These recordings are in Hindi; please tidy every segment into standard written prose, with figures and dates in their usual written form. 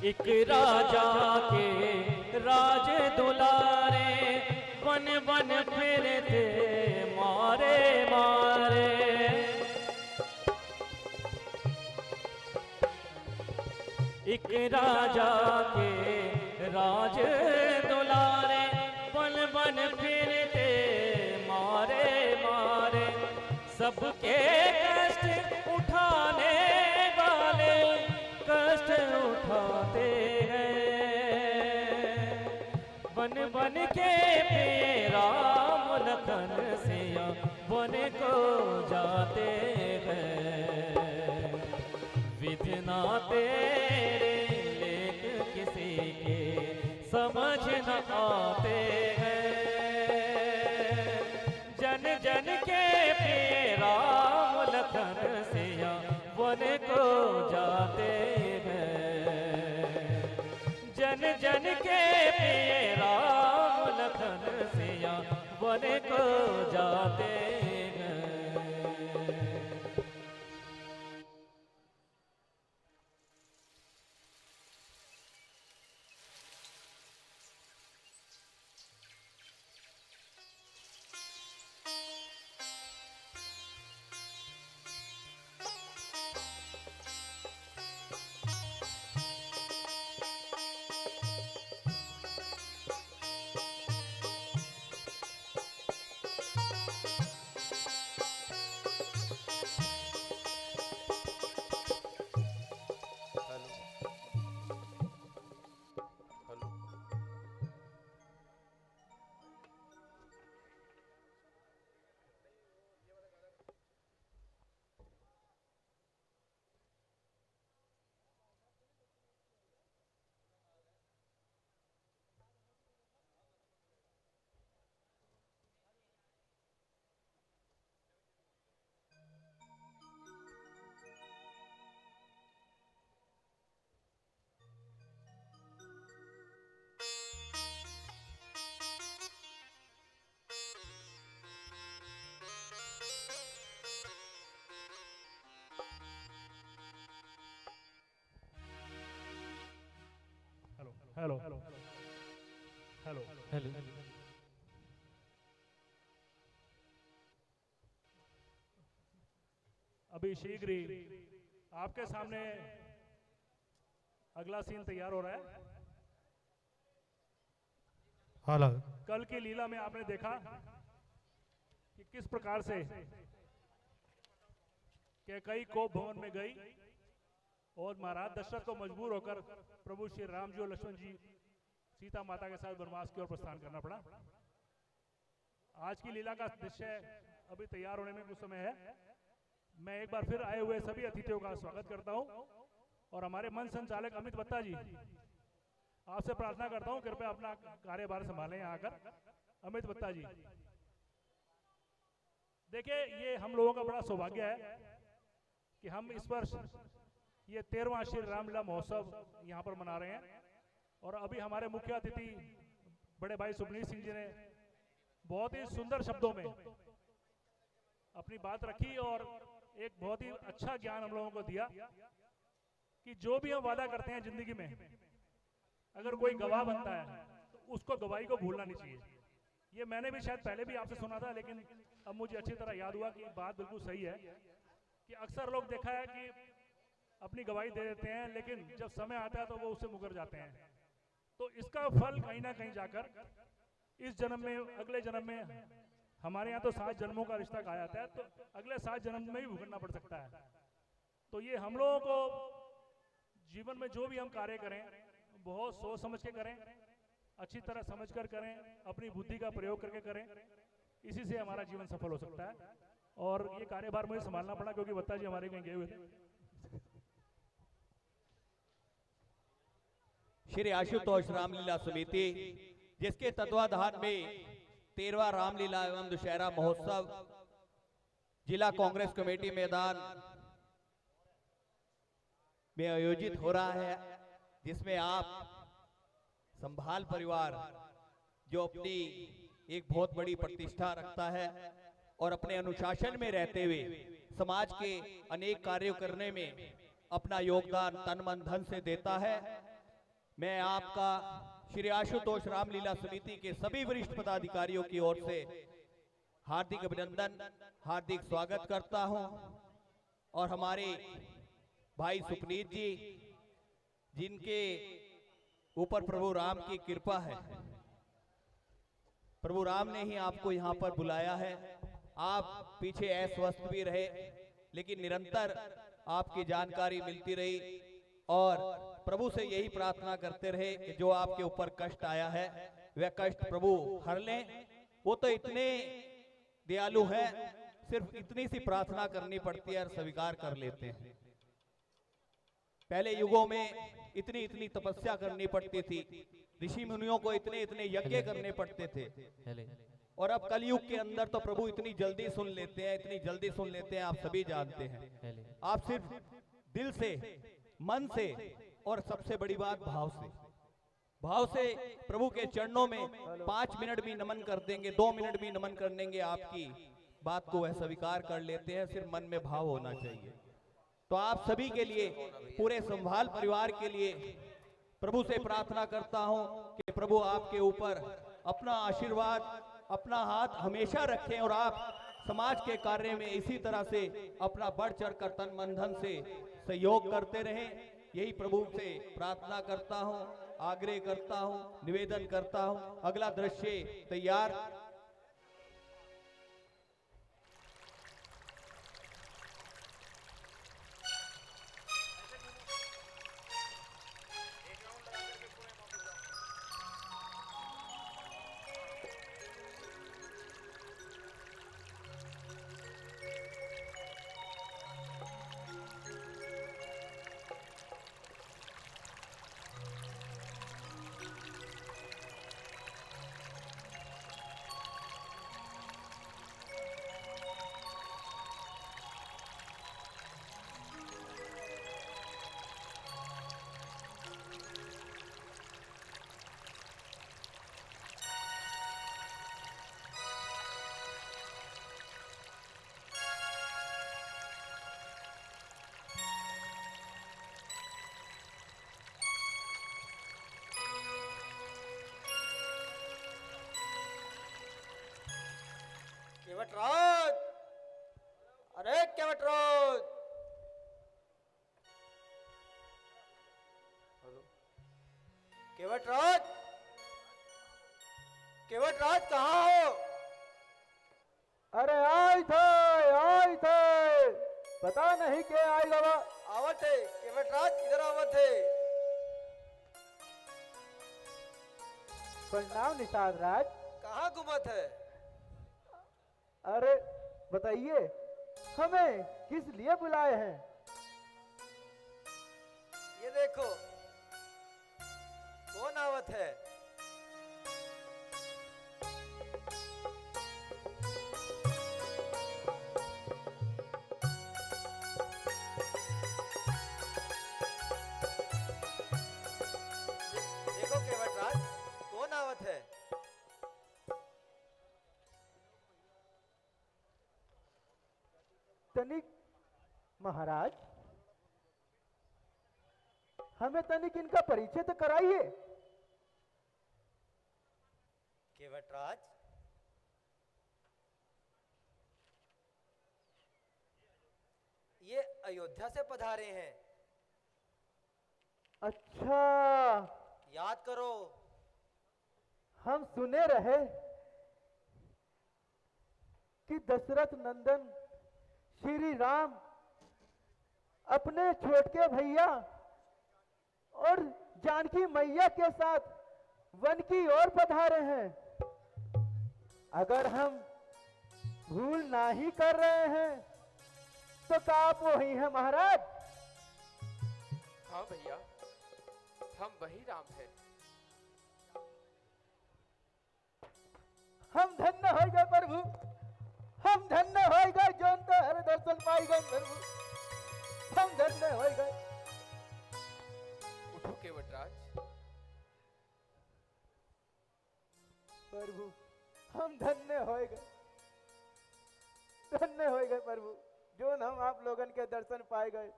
एक राजा के राज दुलारे, बन बन फिरते मारे मारे। एक राजा के राज दुलारे, बन बन फिरते मारे मारे। सबके कष्ट उठाने वाले कष्ट उठाते हैं। बन बन के राम लखन सिया वन को जाते हैं। विधना तेरे लेख किसी के समझ न आते हैं। जन जन के राम लखन सिया वन को जाते हैं। जन जन के राम लखन सिया वन को जाते हैं। Hello hello hello hello. अभी शीघ्र ही आपके सामने अगला सीन तैयार हो रहा है। हाला कल की लीला में आपने देखा कि किस प्रकार से कैकेयी कोप भवन में गई और महाराज दशरथ को मजबूर होकर प्रभु श्री राम जी और लक्ष्मण जी सीता माता के साथ वनवास की ओर प्रस्थान करना पड़ा। आज की लीला का निश्चय अभी तैयार होने में कुछ समय है। मैं एक बार फिर आए हुए सभी अतिथियों का स्वागत करता हूं और हमारे मंच संचालक अमित बत्ता जी, आपसे प्रार्थना करता हूं कृपया अपना कार्यभार संभालें यहाँ आकर। अमित बत्ता जी, देखिए ये हम लोगों का बड़ा सौभाग्य है कि हम इस वर्ष ये 13वां श्री रामलीला महोत्सव यहाँ पर मना रहे हैं। और अभी हमारे मुख्य अतिथि बड़े भाई सुपनीत सिंह जी ने बहुत ही सुंदर शब्दों में अपनी बात रखी और एक बहुत ही अच्छा ज्ञान हम लोगों को दिया कि जो भी हम वादा करते हैं जिंदगी में, अगर कोई गवाह बनता है तो उसको गवाही को भूलना नहीं चाहिए। ये मैंने भी शायद पहले भी आपसे सुना था, लेकिन अब मुझे अच्छी तरह याद हुआ कि बात बिल्कुल सही है कि अक्सर लोग देखा है कि अपनी गवाही दे देते हैं, लेकिन जब समय आता है तो वो उससे मुकर जाते हैं। तो इसका फल कहीं ना कहीं जाकर इस जन्म में, अगले जन्म में, हमारे यहाँ तो 7 जन्मों का रिश्ता कहा जाता है, तो अगले 7 जन्म में भी भुगतना पड़ सकता है। तो ये हम लोगों को जीवन में जो भी हम कार्य करें बहुत सोच समझ के करें, अच्छी तरह समझ कर करें, अपनी बुद्धि का प्रयोग करके करें, इसी से हमारा जीवन सफल हो सकता है। और ये कार्यभार मुझे संभालना पड़ा क्योंकि बत्ता जी हमारे कहीं गए हुए थे। श्री आशुतोष रामलीला समिति, जिसके तत्वाधान में 13वां रामलीला एवं दशहरा महोत्सव जिला कांग्रेस कमेटी मैदान में आयोजित हो रहा है, जिसमें आप संभाल परिवार जो अपनी एक बहुत बड़ी प्रतिष्ठा रखता है और अपने अनुशासन में रहते हुए समाज के अनेक कार्यों करने में अपना योगदान तन मन धन से देता है, मैं आपका श्री आशुतोष रामलीला समिति के सभी वरिष्ठ पदाधिकारियों की ओर से हार्दिक अभिनंदन, हार्दिक स्वागत करता हूं। और हमारे भाई सुपनीत जी, जिनके ऊपर प्रभु राम की कृपा है, प्रभु राम ने ही आपको यहाँ पर बुलाया है। आप पीछे अस्वस्थ भी रहे, लेकिन निरंतर आपकी जानकारी मिलती रही और प्रभु से यही प्रार्थना करते रहे कि जो आपके ऊपर कष्ट आया है वह कष्ट प्रभु हर लें। वो तो इतने दयालु हैं, सिर्फ इतनी सी प्रार्थना करनी पड़ती है और स्वीकार कर लेते हैं। पहले युगों में इतनी इतनी तपस्या करनी पड़ती थी, ऋषि मुनियों को इतने इतने यज्ञ करने पड़ते थे, और अब कलयुग के अंदर तो प्रभु इतनी जल्दी सुन लेते हैं, इतनी जल्दी सुन लेते हैं, आप सभी जानते हैं। आप सिर्फ दिल से, मन से और सबसे बड़ी बात भाव से प्रभु के चरणों में 5 मिनट भी नमन कर देंगे, 2 मिनट भी नमन कर देंगे, आपकी बात को वह स्वीकार कर लेते हैं। सिर्फ मन में भाव होना चाहिए। तो आप सभी के लिए, पूरे संभाल परिवार के लिए प्रभु से प्रार्थना करता हूं कि प्रभु आपके ऊपर अपना आशीर्वाद, अपना हाथ हमेशा रखें और आप समाज के कार्य में इसी तरह से अपना बढ़ चढ़ कर तन मन धन से सहयोग करते रहें। यही प्रभु से प्रार्थना करता हूं, आग्रह करता हूं, निवेदन करता हूं। अगला दृश्य तैयार। केवटराज, अरे केवटराज, केवटराज, केवटराज कहाँ हो? अरे आए थे, पता नहीं के आए बाबा। आवत है केवटराज, इधर आवत है। प्रणाम निषाद राज। कहाँ घुमत है? अरे बताइए, हमें किस लिए बुलाए हैं? ये देखो, कौन आवत है? देखो केवटराज, कौन आवत है? तनिक महाराज, हमें तनिक इनका परिचय तो कराइए। केवटराज, ये अयोध्या से पधारे हैं। अच्छा, याद करो, हम सुने रहे कि दशरथ नंदन श्री राम अपने छोटके भैया और जानकी मैया के साथ वन की ओर पधारे हैं। अगर हम भूल नहीं कर रहे हैं तो क्या आप वही हैं महाराज? हाँ भैया, हम वही राम हैं। हम धन्य हो गए प्रभु, हम धन्य हो गए जो हर दर्शन पाई गए प्रभु, हम धन्य हो गए। उठो केवटराज। प्रभु, हम धन्य हो गए, धन्य हो गए प्रभु, जो हम आप लोगन के दर्शन पाए गए।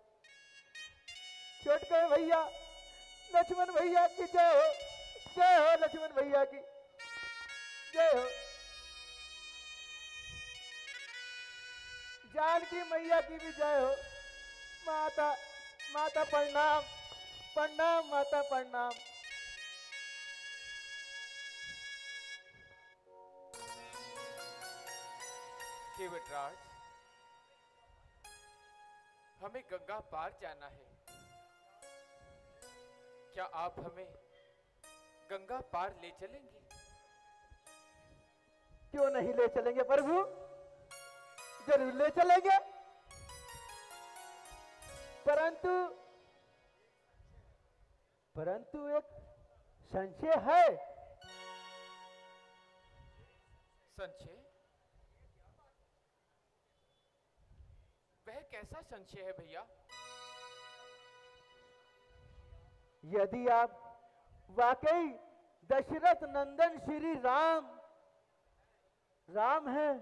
छोटके भैया लक्ष्मण भैया की जय हो, जय हो लक्ष्मण भैया की जय हो, जानकी मैया की भी जय हो। माता माता प्रणाम, प्रणाम माता प्रणाम। केवटराज, हमें गंगा पार जाना है। क्या आप हमें गंगा पार ले चलेंगे? क्यों नहीं ले चलेंगे प्रभु, जरूर ले चलेंगे। परंतु परंतु एक संशय है। संशय? वह कैसा संशय है भैया? यदि आप वाकई दशरथ नंदन श्री राम हैं,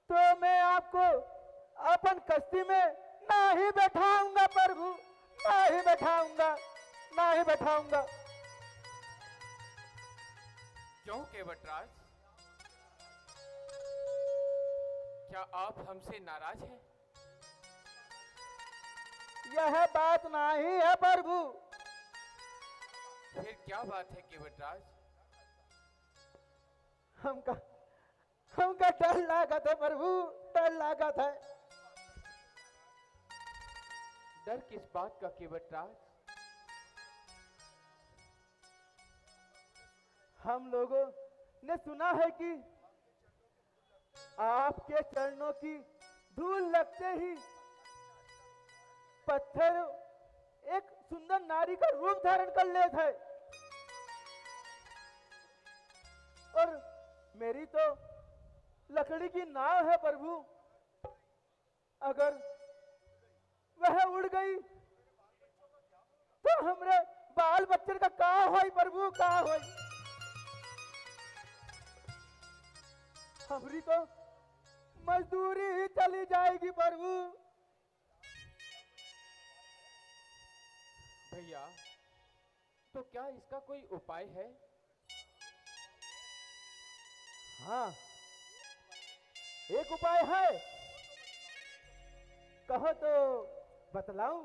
तो मैं आपको अपन कश्ती में नहीं बैठाऊंगा प्रभु, नहीं बैठाऊंगा, नहीं बैठाऊंगा। क्यों केवटराज? क्या आप हमसे नाराज हैं? यह बात नहीं है प्रभु। फिर क्या बात है केवटराज? हमका डर लागत है प्रभु, डर लागत है। डर किस बात का केवटराज? हम लोगों ने सुना है कि आपके चरणों की धूल लगते ही पत्थर एक सुंदर नारी का रूप धारण कर लेता है, और मेरी तो लकड़ी की नाव है प्रभु। अगर वह उड़ गई तो हमरे बाल बच्चन का का होई प्रभु, का होई? हमरी तो मजदूरी ही चली जाएगी प्रभु। भैया, तो क्या इसका कोई उपाय है? हाँ, एक उपाय है, कहो तो बतलाऊं?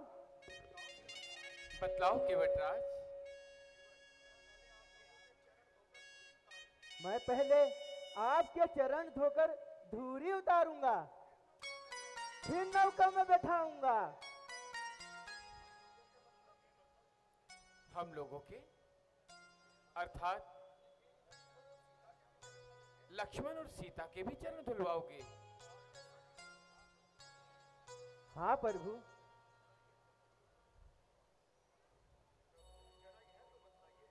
बतलाओ केवटराज। मैं पहले आपके चरण धोकर धूरी उतारूंगा, फिर नौका में बैठाऊंगा। हम लोगों के अर्थात लक्ष्मण और सीता के भी चरण धुलवाओगे? हाँ प्रभु।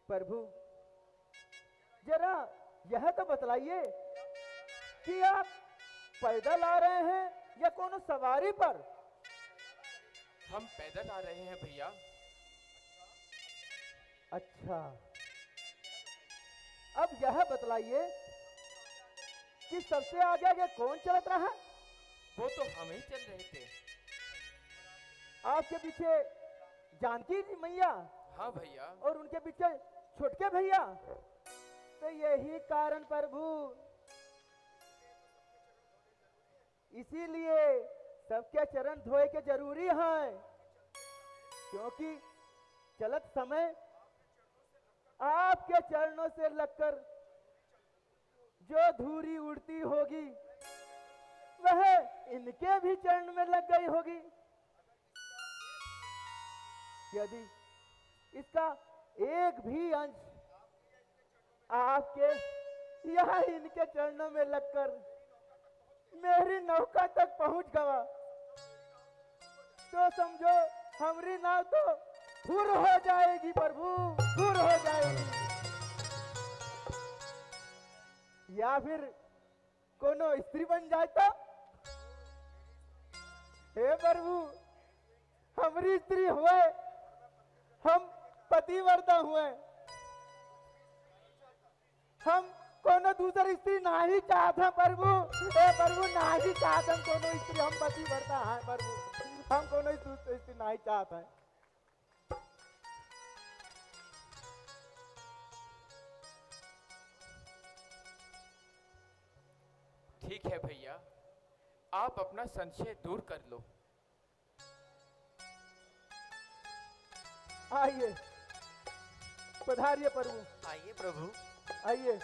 प्रभु जरा यह तो बतलाइए कि आप पैदल आ रहे हैं या कोनो सवारी पर? हम पैदल आ रहे हैं भैया। अच्छा, अब यह बतलाइए कि सबसे आगे आगे कौन चलत रहा है? वो तो हम ही चल रहे थे। आपके पीछे जानकी जी मैया हाँ भैया। और उनके पीछे छोटके भैया। तो यही कारण प्रभु, इसीलिए सबके चरण धोए के जरूरी है, क्योंकि चलत समय आपके चरणों से लगकर जो धूरी उड़ती होगी वह इनके भी चरण में लग गई होगी। यदि इसका एक भी अंश आपके या इनके चरणों में लगकर मेरी नौका तक पहुंच गया तो समझो हमारी नाव तो फुर हो जाएगी प्रभु, फुर हो जाएगी। या फिर कोनो स्त्री बन जाए तो? हे प्रभु, हमारी स्त्री हुए, हम पतिव्रता हुए, हम कोनो दूसरी स्त्री नहीं चाहते प्रभु। हे प्रभु, नहीं चाहते कोनो स्त्री, हम पतिव्रता हैं प्रभु, हम कोनो दूसरी स्त्री नहीं चाहते हैं। ठीक है भैया, आप अपना संशय दूर कर लो। आइए, पधारिए प्रभु, आइए प्रभु। आइए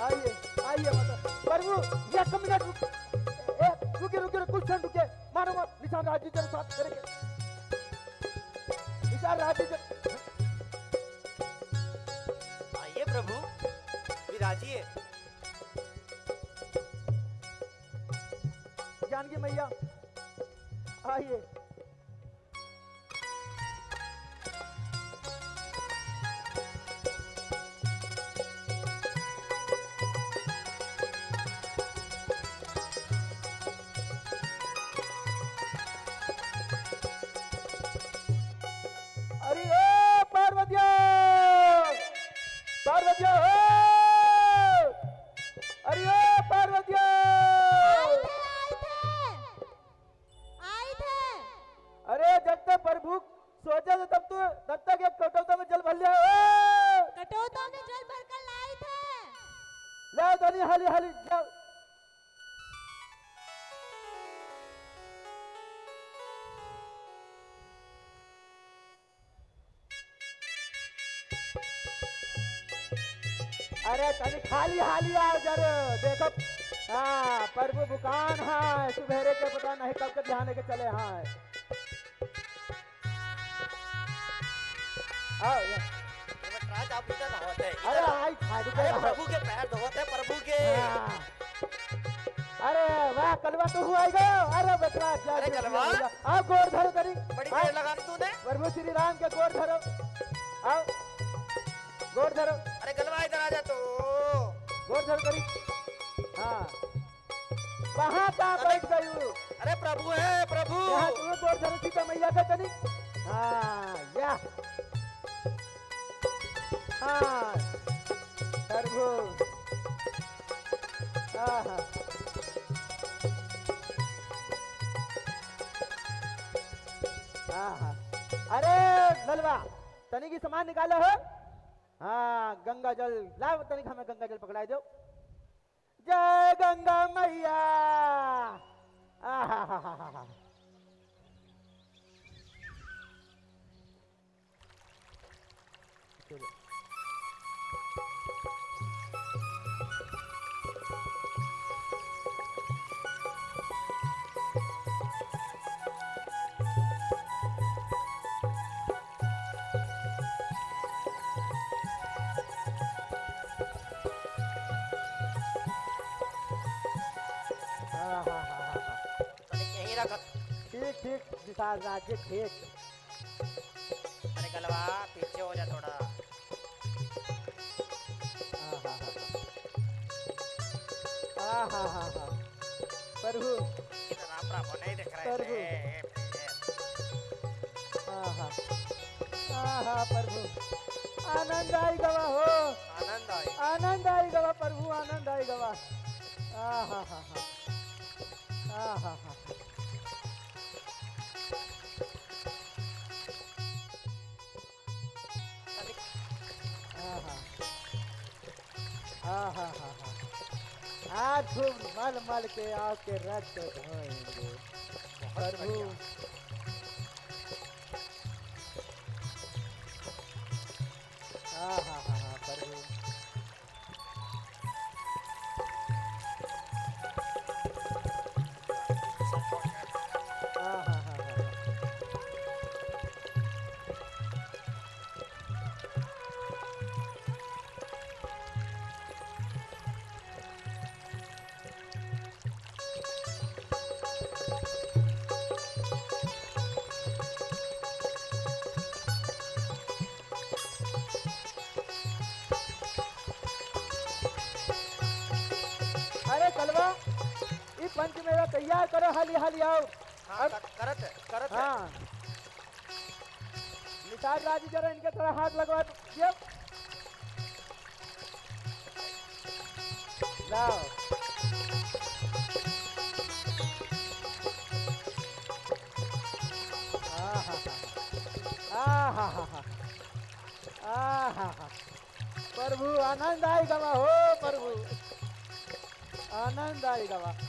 आइए आइए मतलब प्रभु, एक मिनट रुके रुके रुके, कुछ क्षण रुके, मानो मत, निशान राजी के साथ करेंगे, निशान राजी के। आइए प्रभु, विराजिए। जानकी मैया आइए। अरे ओ पार्वतिया, पार्वतिया हो, अरे ओ पार्वतिया। अरे जब तक प्रभु सोचा था तब तक एक कटोता में जल भर लिया। कटोता में जल भरकर लाई थे। लाओ धनी, हाली हाली जाओ। अरे तनी खाली हाली आओ जर देखो। हाँ प्रभु बुकान है, सुबेरे के पता नहीं कब के ध्यान के चले हैं। आओ देवराज आप इधर धोते हैं। अरे आई खाड़ी अरे प्रभु के पैर धोते हैं, प्रभु के। अरे वाह कलवा तो हुआ गयो। अरे बकरा क्या अरे कलवा? आओ गोर धरो करी। बड़ी देर लगा दी तूने। प्रभु श्री राम के गोर धरो, आओ गोर धरो। अरे गलवा इधर आ जा तो। गोर धरो करी। हाँ वहाँ कहाँ बैठ गई हूँ? अरे प्रभु है प्रभु। यहाँ तुम्हें गोर धरो सीता मैया का तनी। हाँ या हाँ प्रभु। हाँ हाँ हाँ हाँ। अरे नलवा तनी की सामान निकालो हो। हाँ गंगा जल लाओ, तनिक हमें गंगा जल पकड़ाई दो। जय गंगा मैया। आहा यहीं रख। ठीक ठीक विशाल राज्य ठीक। अरे गलवा पीछे हो जा थोड़ा। प्रभु इतना प्रभु नहीं दिख रहे प्रभु। थे। प्रभु आनंद आई गवा हो, आनंद आए। आनंद आई गवा प्रभु, आनंद आई गवा। आहा हा हा आहा हा आहा हा आज खूब मल मल के आके रक्त धोएंगे प्रभु। आहा हा प्रभु। आहा हा अरे कलवा ये पंच मेरा तैयार करो, हाली हाली आओ। हाँ करत है करत है। हाँ निषाद राजी जरा इनके थोड़ा हाथ लगवा दियो। लाओ प्रभु आनंद आई गवा हो प्रभु। आनंद आएगा वाह।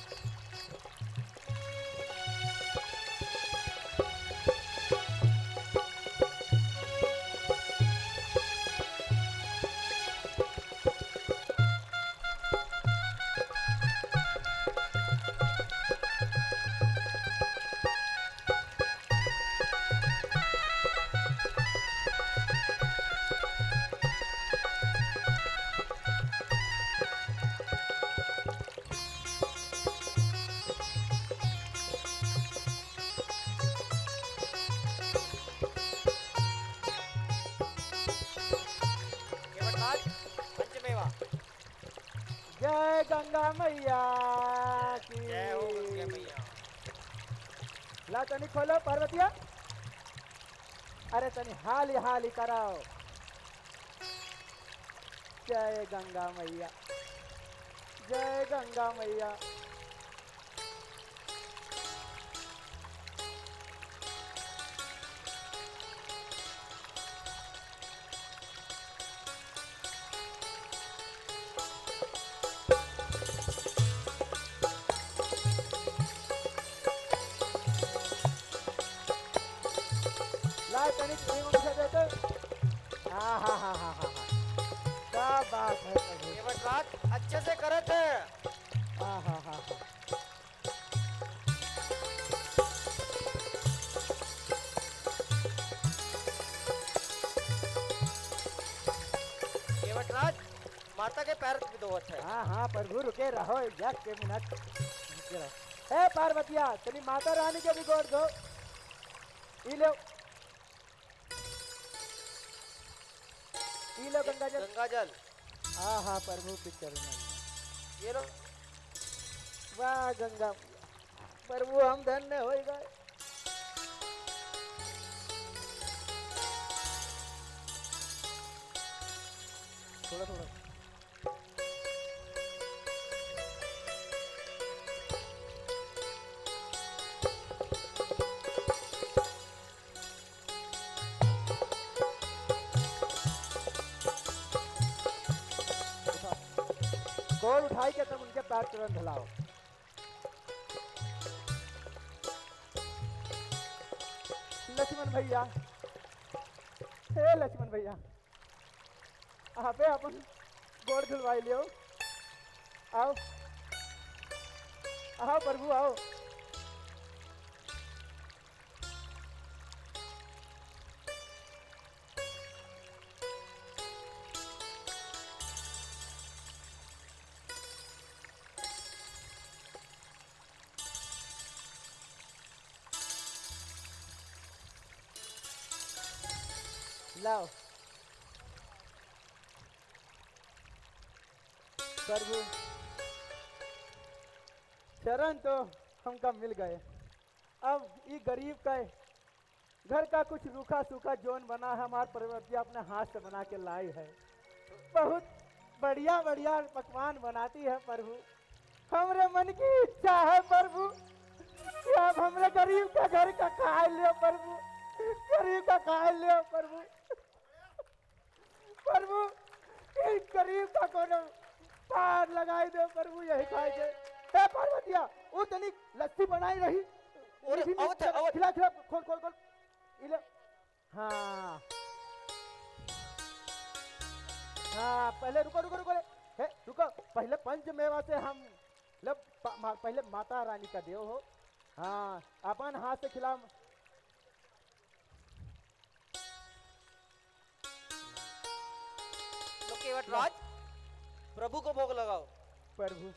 केवटराज पंचमेवा। जय गंगा मैया की जय हो गंगे मैया। ला तनी खोलो पार्वतिया। अरे तनी हाली हाली कराओ। जय गंगा मैया, जय गंगा मैया। ला तनिक मुझे देते। हाँ हाँ हाँ हाँ हाँ क्या बात है प्रभु। केवटराज अच्छे से करे थे। हाँ हाँ हाँ हाँ केवटराज माता के पैर भी धोवत है। हाँ हाँ प्रभु रुके रहो एक के मिनट रुके रहो। ए पार्वतिया तनी माता रानी के भी गोड़ दो। ई लो, ई लो गंगा जल। गंगा जल हाँ हाँ प्रभु पिक्चर में। ये लो। वाह गंगा प्रभु हम धन्य हो गए। थोड़ा थोड़ा गोल उठाई के तुम उनके पैर तुरंत हिलाओ। लक्ष्मण भैया, हे लक्ष्मण भैया आप अपन गोड़ धुलवाई लियो। आओ आओ प्रभु आओ। लाओ प्रभु चरण तो हमका मिल गए। अब ये गरीब का घर का कुछ रूखा सूखा जोन बना है हमारे पार्वती अपने हाथ से बना के लाई है। बहुत बढ़िया बढ़िया पकवान बनाती है प्रभु। हमरे मन की इच्छा है प्रभु कि अब हमरे गरीब का घर का खा लियो प्रभु। गरीब का खा लियो प्रभु। प्रभु इस गरीब का कोनो पार लगाई दो प्रभु यही खाए के। हे पार्वतिया वो तनी लस्सी बनाई रही। और मीठी आवत है, मीठी आवत। खिला खिला खोल खोल खोल इले। हाँ हाँ पहले रुको रुको रुको हे रुको। पहले पंचमेवा से हम लब पहले माता रानी का देव हो। हाँ अपन हाथ से खिला। तो केवटराज प्रभु को भोग लगाओ। प्रभु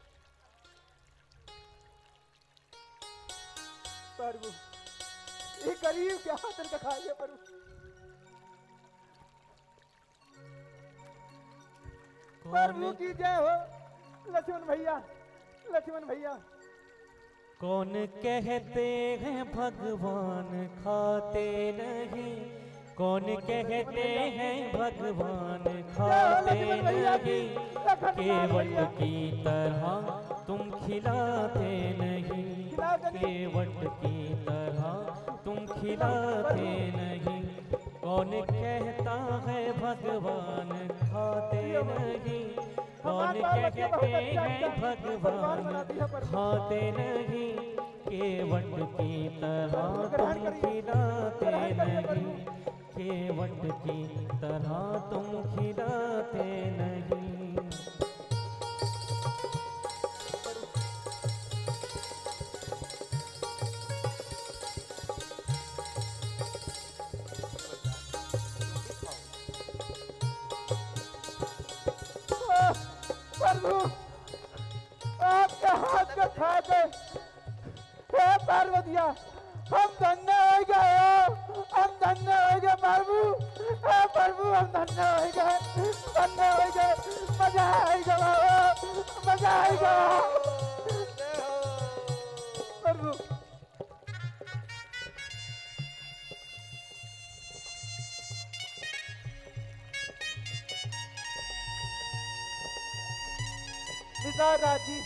प्रभु ये गरीब के हाथ का खा लिया प्रभु। प्रभु की जय हो। लक्ष्मण भैया, लक्ष्मण भैया कौन कहते हैं भगवान खाते नहीं, कौन कहते हैं भगवान खाते नहीं, केवट की तरह तुम खिलाते नहीं, केवट की तरह तुम खिलाते नहीं। कौन कहता है भगवान खाते नहीं, कौन कहते हैं भगवान खाते नहीं, केवट की तरह तुम खिलाते नहीं, केवट की तरह तुम खिलाते नहीं। प्रभु आपके हाथ को खा के हे पार्वतिया हम धन्य हो गए, हम धन्य हो गए प्रभु, हे प्रभु हम धन्य हो गए, धन्य हो गए, मजा आएगा बाबा, मजा आएगा प्रभु। निसार राज जी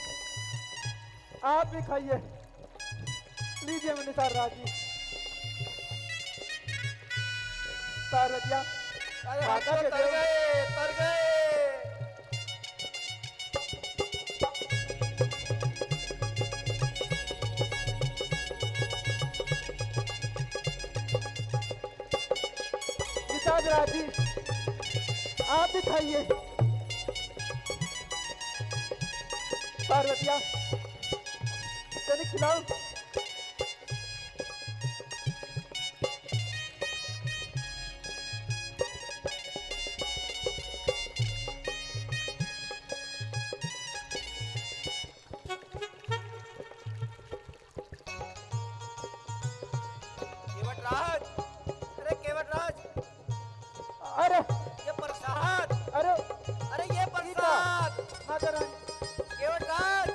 आप भी खाइए, लीजिए मैं निसार राज जी। पार्वतिया माता के देव तर गए। निसार राज जी आप भी खाइए। पार्वतिया तनिक खिलाओ। केवटराज, अरे केवटराज, अरे ये प्रसाद, अरे अरे ये प्रसाद, माता रानी केवटराज,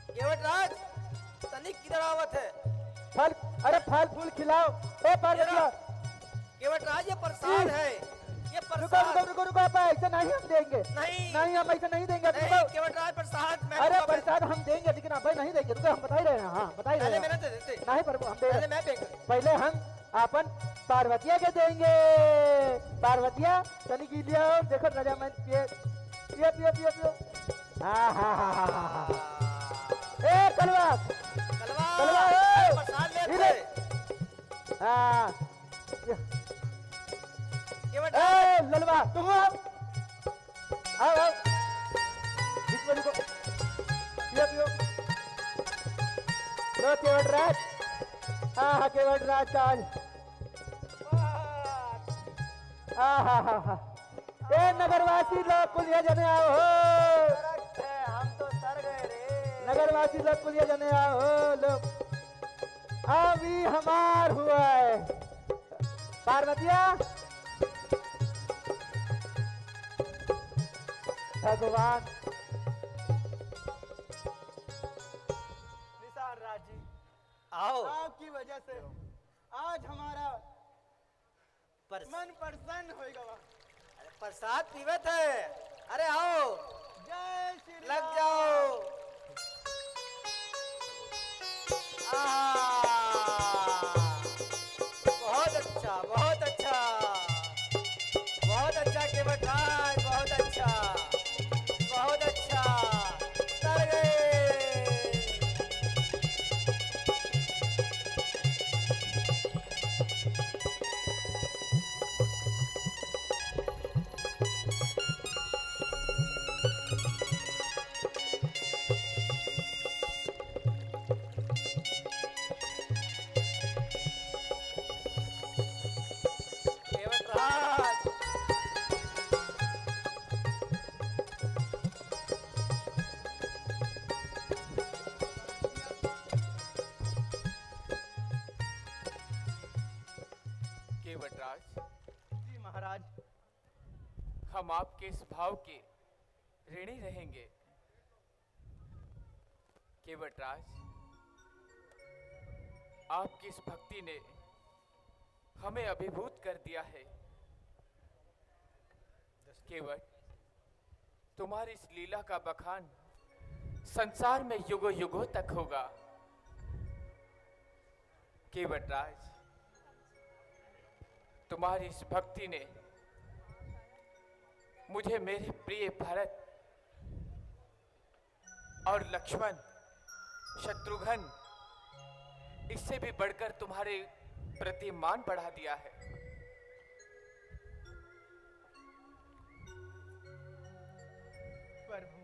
केवटराज, तनिक किधर आवत है? फल, अरे फल फूल खिलाओ। ए पार्वतिया केवटराज ये प्रसाद है, ये रुको प्रसाद। रुको रुको रुको, आप ऐसा नहीं हम देंगे, नहीं नहीं हम ऐसा नहीं देंगे। नहीं रुको। केवटराज प्रसाद मैं अरे दूंगा, प्रसाद हम देंगे लेकिन आप नहीं देंगे। रुको हम बता ही रहे हैं, हाँ बता ही रहे पहले हैं। मेरा दे देते, नहीं प्रभु हम दे पहले मैं देंगे। पहले हम अपन पार्वतिया के देंगे। पार्वतिया तनिक लिया और देखो राजा मैं पिए पियो पियो पियो पियो। हाँ हाँ हाँ हाँ हाँ हाँ। ए कलवा कलवा, कलवा, अरे ए! प्रसाद ले इधर। थे। हाँ केवटराज, ए ललवा तुम आओ आओ आओ बीच में रुको, पियो पियो। लो केवटराज, हाँ हाँ केवटराज का आज हाँ हाँ हाँ हाँ। ए नगरवासी लोग कुलिया जने आओ हो, हम तो तर गए रे। नगरवासी लोग कुलिया जने आओ हो लोग, अभी हमार हुआ है। पार्वतिया भगवान निसार राज जी, आओ। आपकी वजह से आज हमारा मन प्रसन्न होएगा। अरे प्रसाद पीवत है, अरे आओ जय श्री लग राम। जाओ। बहुत अच्छा, बहुत अच्छा, बहुत अच्छा केवटराज, बहुत अच्छा, बहुत अच्छा। तर गए। केवटराज, केवटराज, जी महाराज। हम आपके इस भाव के ऋणी रहेंगे। केवटराज, आपकी इस भक्ति ने हमें अभिभूत कर दिया है। केवट, तुम्हारी इस लीला का बखान संसार में युगों युगों तक होगा। केवटराज, तुम्हारी इस भक्ति ने मुझे मेरे प्रिय भरत और लक्ष्मण, शत्रुघ्न, इससे भी बढ़कर तुम्हारे प्रति मान बढ़ा दिया है। प्रभु,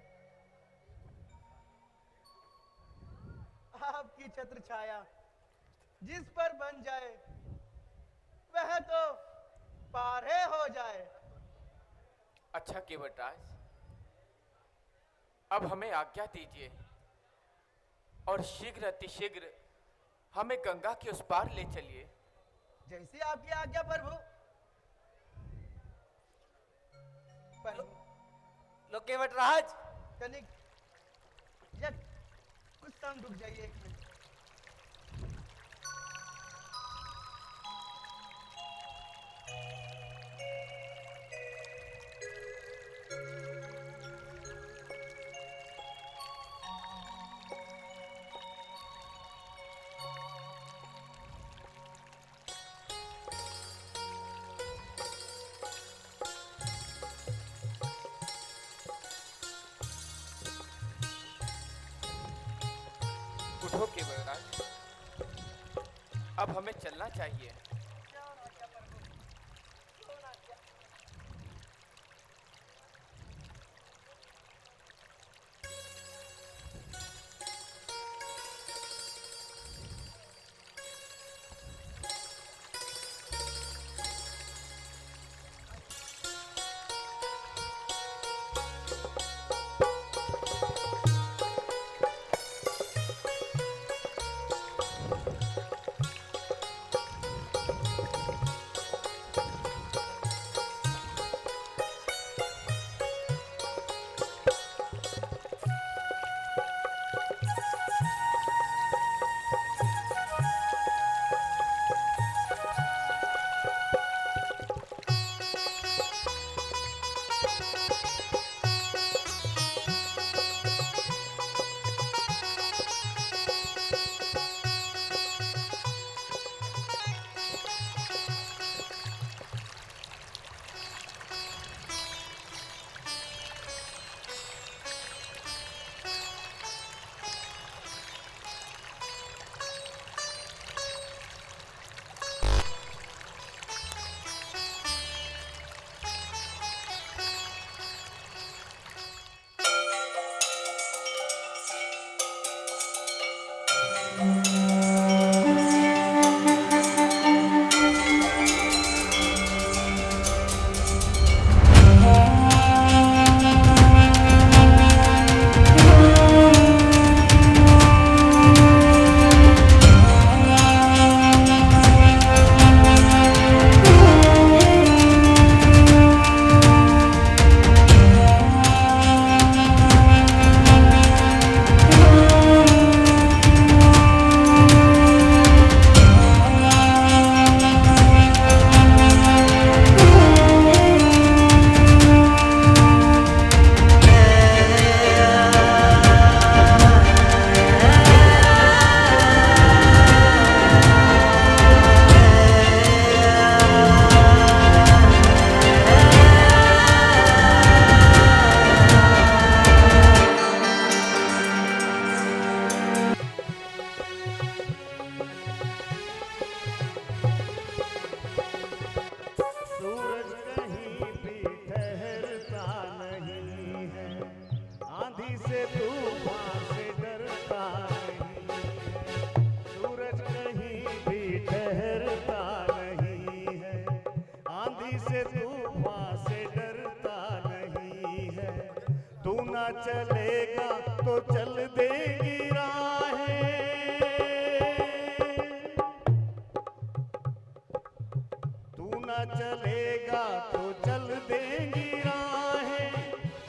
आपकी छत्र छाया जिस पर बन जाए वह तो पारे हो जाए। अच्छा केवटराज, अब हमें आज्ञा दीजिए और शीघ्र अतिशीघ्र हमें गंगा के उस पार ले चलिए। जैसी आपकी आज्ञा प्रभु। लो केवटराज, तनिक कुछ समय रुक जाइए, एक मिनट। उठो केवलराज, अब हमें चलना चाहिए। चलेगा तो चल देगी राहें, तू ना चलेगा तो चल देगी राहें,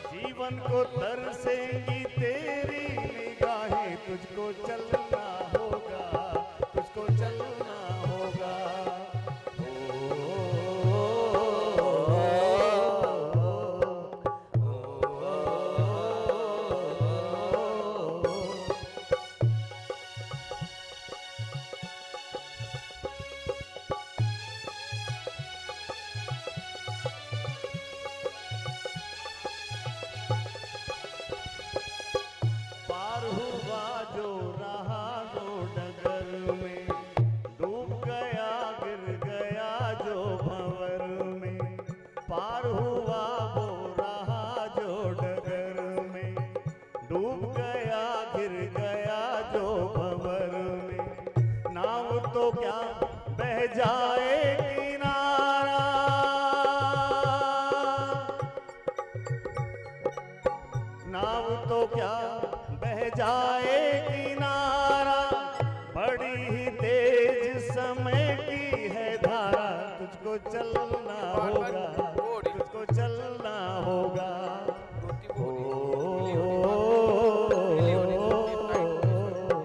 जीवन को तरसेंगी तेरी निगाहें, तुझको चलना होगा, तुझको चलना होगा। तुझको चलना होगा, तुझको चलना होगा। रोटी ओ, गीली होने दो, टाइट होने दो।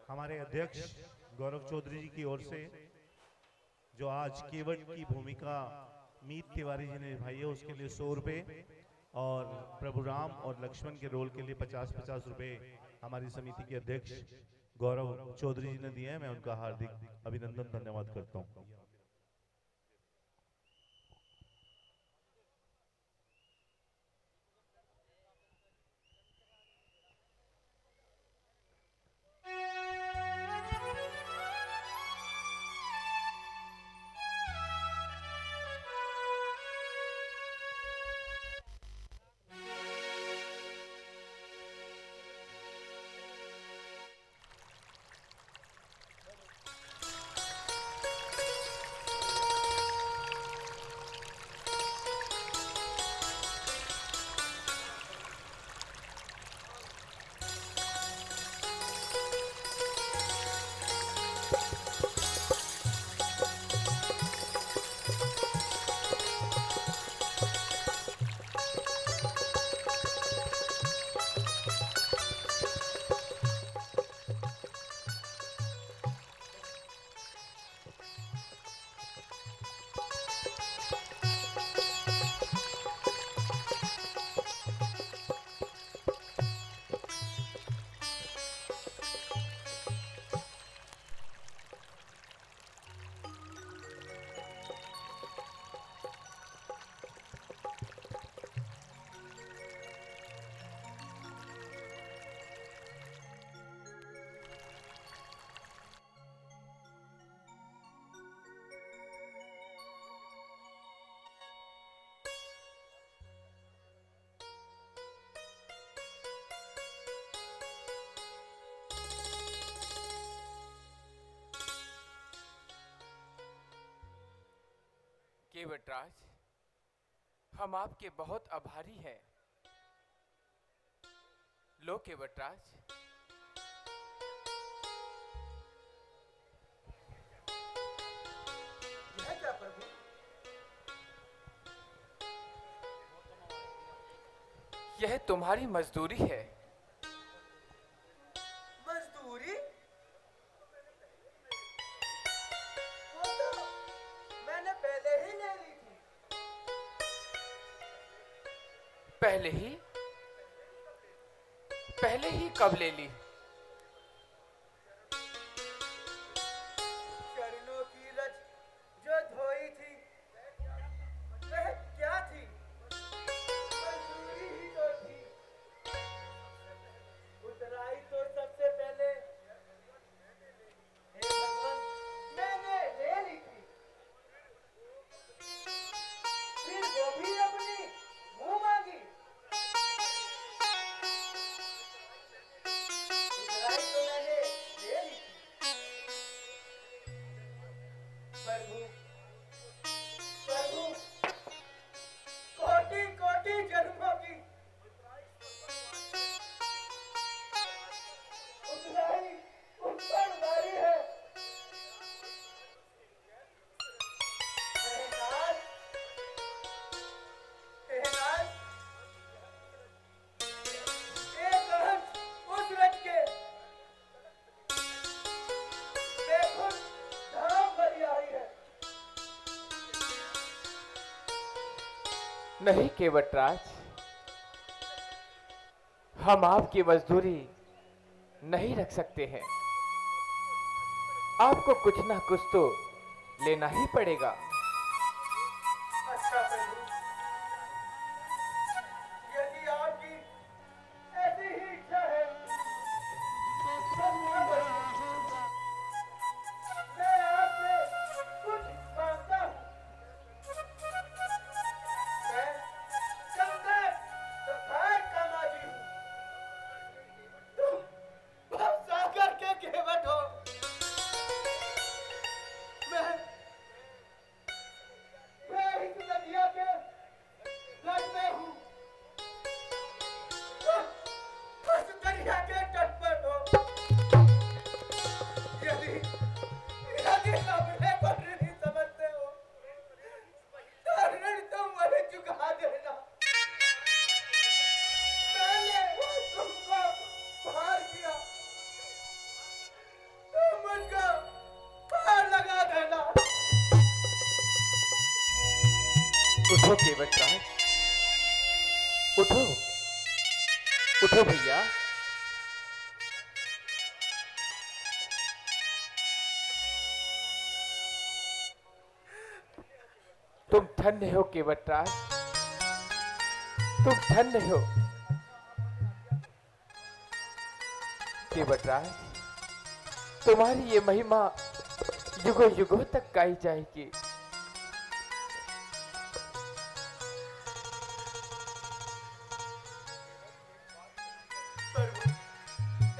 हमारे अध्यक्ष गौरव चौधरी जी की ओर से जो आज केवट की भूमिका मीत तिवारी जी ने निभाई है उसके लिए 100 रुपए और प्रभु राम और लक्ष्मण के रोल के लिए 50-50 रुपए हमारी समिति के अध्यक्ष गौरव चौधरी जी ने दिए हैं। मैं उनका हार्दिक अभिनंदन धन्यवाद करता हूँ। केवटराज, हम आपके बहुत आभारी हैं। लो केवटराज, यह क्या प्रभु? यह तुम्हारी मजदूरी है। मजदूरी? वो तो मैंने पहले ही ले ली थी। पहले ही कब ले ली? चरणों की रज जो धोई थी वह क्या थी? मजदूरी ही तो थी। उतराई तो सबसे पहले हे भगवान मैंने ले ली थी, फिर वो भी अपनी मुंह मांगी। नहीं केवटराज, हम आपकी मजदूरी नहीं रख सकते हैं। आपको कुछ ना कुछ तो लेना ही पड़ेगा। अच्छा प्रभु, यदि आपकी ऐसी ही इच्छा है तो मैं आपसे कुछ मांगता हूँ। मैं चंदे सफाई का माजी हूँ। तुम भवसागर के केवट हो। मैं इस नदिया के लग में हूँ। उस दरिया के तट पर हो। यदि अपने को ऋणी समझते हो तो ऋण तुम वही चुका देना। मैंने तुमको पार किया, तुम मुझको पार लगा देना। उठो केवटराज, उठो उठो भैया। तुम धन्य हो केवटराज, तुम धन्य हो केवटराज। तुम्हारी ये महिमा युगों युगों तक गाई जाएगी। प्रभु,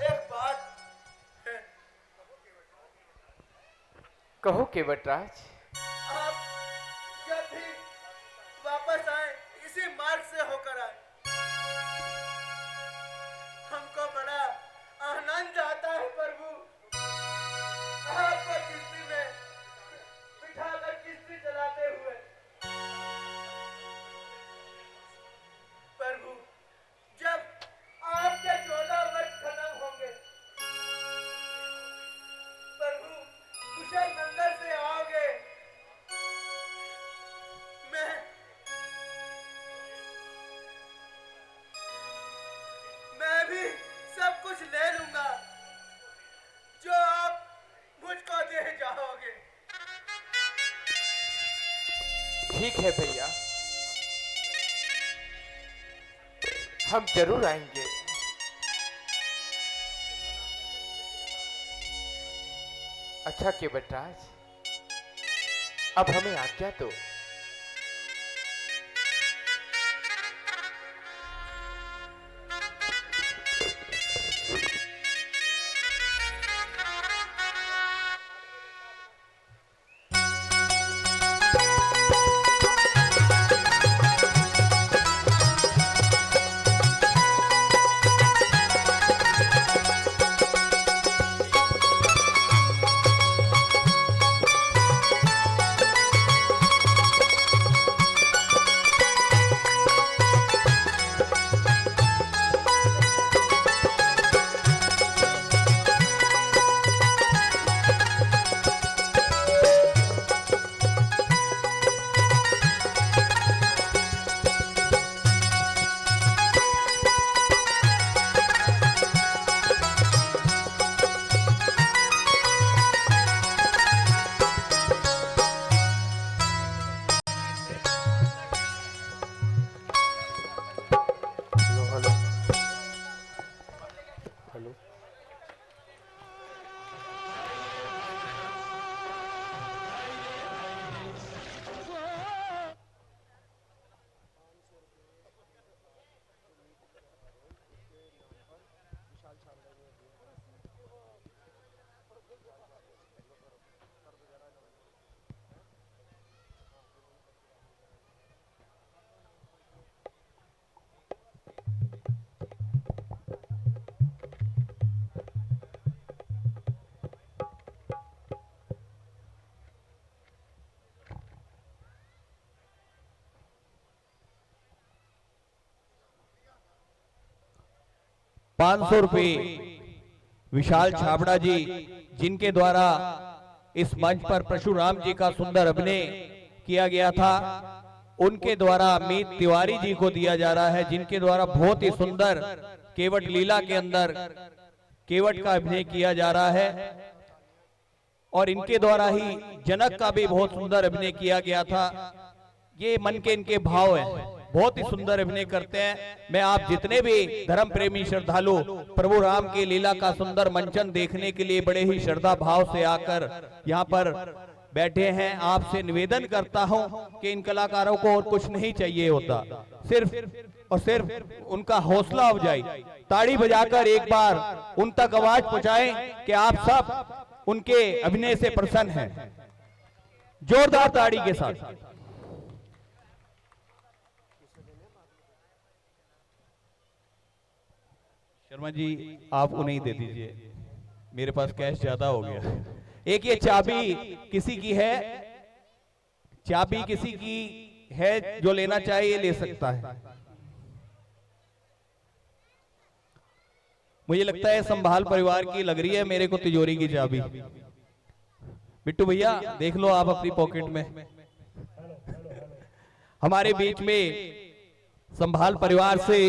एक बात है। कहो केवटराज। आप जब भी वापस आए इसी मार्ग से होकर आए। हमको बड़ा आनंद आता है प्रभु, आपको किस्ती में बिठाकर किस्ती चलाते हुए। प्रभु, जब आपके 14 वर्ष खत्म होंगे, प्रभु कुशल मंगल से आओगे, मैं भी सब कुछ ले लूंगा जो आप मुझको दे जाओगे। ठीक है भैया, हम जरूर आएंगे। अच्छा केवटराज, अब हमें आज्ञा दो। ₹500 विशाल छाबड़ा जी, जिनके द्वारा इस मंच पर परशुराम जी का सुंदर अभिनय किया गया था, उनके द्वारा मीत तिवारी जी को दिया जा रहा है, जिनके द्वारा बहुत ही सुंदर केवट लीला के अंदर केवट का अभिनय किया जा रहा है और इनके द्वारा ही जनक का भी बहुत सुंदर अभिनय किया गया था। ये मन के इनके भाव है, बहुत ही सुंदर अभिनय करते हैं। मैं आप जितने भी धर्म प्रेमी श्रद्धालु प्रभु राम की लीला का सुंदर मंचन देखने के लिए बड़े ही श्रद्धा भाव से आकर यहाँ पर बैठे हैं, आपसे निवेदन करता हूं कि इन कलाकारों को और कुछ नहीं चाहिए होता, सिर्फ और सिर्फ उनका हौसला अफजाई, ताड़ी बजाकर एक बार उन तक आवाज पहुंचाएं कि आप सब उनके अभिनय से प्रसन्न हैं, जोरदार ताड़ी के साथ। शर्मा जी आप उन्हें दे दीजिए, मेरे पास कैश ज्यादा हो गया। एक ये चाबी किसी की है, चाबी किसी की है, जो लेना चाहे ये ले सकता है। मुझे लगता है संभाल परिवार की लग रही है मेरे को तिजोरी की चाबी। बिट्टू भैया देख लो आप अपनी पॉकेट में। हमारे बीच में संभाल परिवार से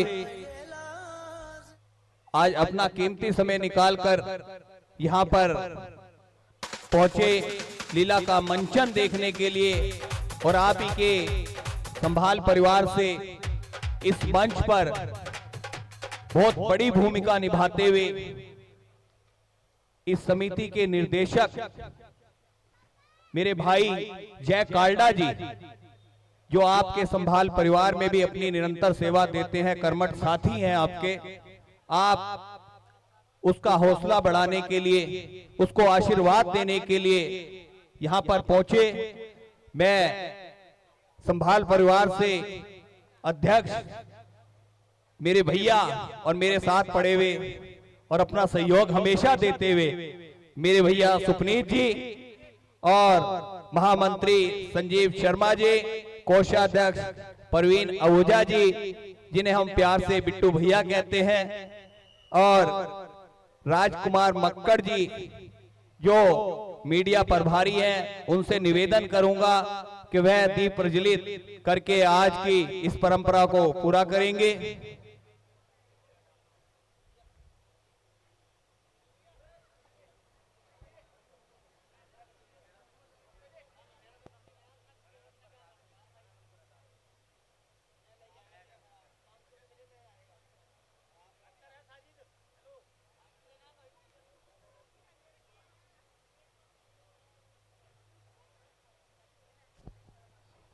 आज अपना कीमती समय निकालकर यहां पर पहुंचे लीला का मंचन देखने के लिए, और आप ही के संभाल परिवार से इस मंच पर बहुत बड़ी भूमिका निभाते हुए इस समिति के निर्देशक मेरे भाई जय काल्डा जी, जो आपके संभाल परिवार में भी अपनी निरंतर सेवा देते हैं, कर्मठ साथी हैं आपके। आप उसका हौसला बढ़ाने के लिए, उसको आशीर्वाद देने के लिए यहां पर पहुंचे। मैं संभाल परिवार से अध्यक्ष मेरे भैया और मेरे साथ पड़े हुए और अपना सहयोग हमेशा देते हुए मेरे भैया सुपनीत जी और महामंत्री संजीव शर्मा जी, कोषाध्यक्ष परवीन आहूजा जी, जिन्हें हम प्यार से बिट्टू भैया कहते हैं, और राजकुमार मक्कड़ जी जो मीडिया प्रभारी हैं, उनसे निवेदन करूंगा कि वह दीप प्रज्वलित करके आज की इस परंपरा को पूरा करेंगे।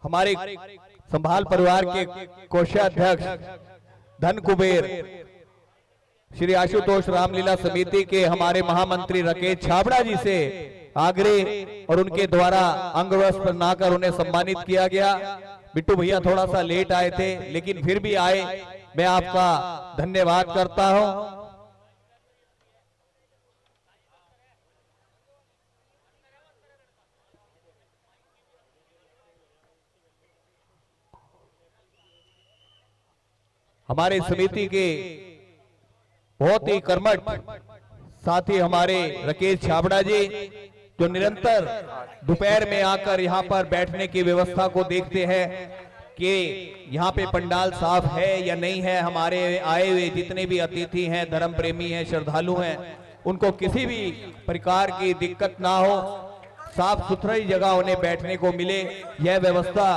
हमारे संभाल परिवार के कोषाध्यक्ष धन कुबेर श्री आशुतोष रामलीला समिति के हमारे महामंत्री राकेश छाबड़ा जी से आग्रह और उनके द्वारा अंग वस्त्र पहनाकर उन्हें सम्मानित किया गया। बिट्टू भैया थोड़ा सा लेट आए थे, लेकिन फिर भी आए, मैं आपका धन्यवाद करता हूं। हमारे समिति के बहुत ही कर्मठ साथी हमारे राकेश छाबड़ा जी, जो निरंतर दोपहर में आकर यहाँ पर बैठने की व्यवस्था को देखते हैं कि यहाँ पे पंडाल साफ है या नहीं है। हमारे आए हुए जितने भी अतिथि हैं, धर्म प्रेमी हैं, श्रद्धालु हैं, उनको किसी भी प्रकार की दिक्कत ना हो, साफ सुथरी जगह उन्हें बैठने को मिले, यह व्यवस्था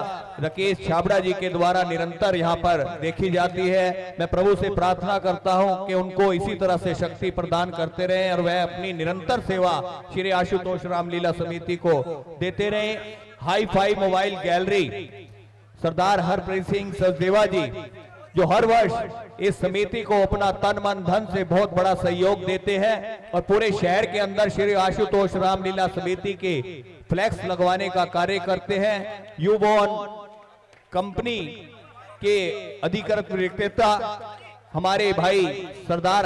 राकेश छाबड़ा जी के द्वारा निरंतर यहाँ पर देखी जाती है। मैं प्रभु से प्रार्थना करता हूँ कि उनको इसी तरह से शक्ति प्रदान करते रहें और वह अपनी निरंतर सेवा श्री आशुतोष रामलीला समिति को देते रहें। हाई फाई मोबाइल गैलरी सरदार हरप्रीत सिंह सचदेवा जी, जो हर वर्ष इस समिति को अपना तन मन धन से बहुत बड़ा सहयोग देते हैं और पूरे शहर के अंदर श्री आशुतोष रामलीला समिति के फ्लैक्स लगवाने का कार्य करते हैं। यूबॉन कंपनी के अधिकृत विक्रेता हमारे भाई सरदार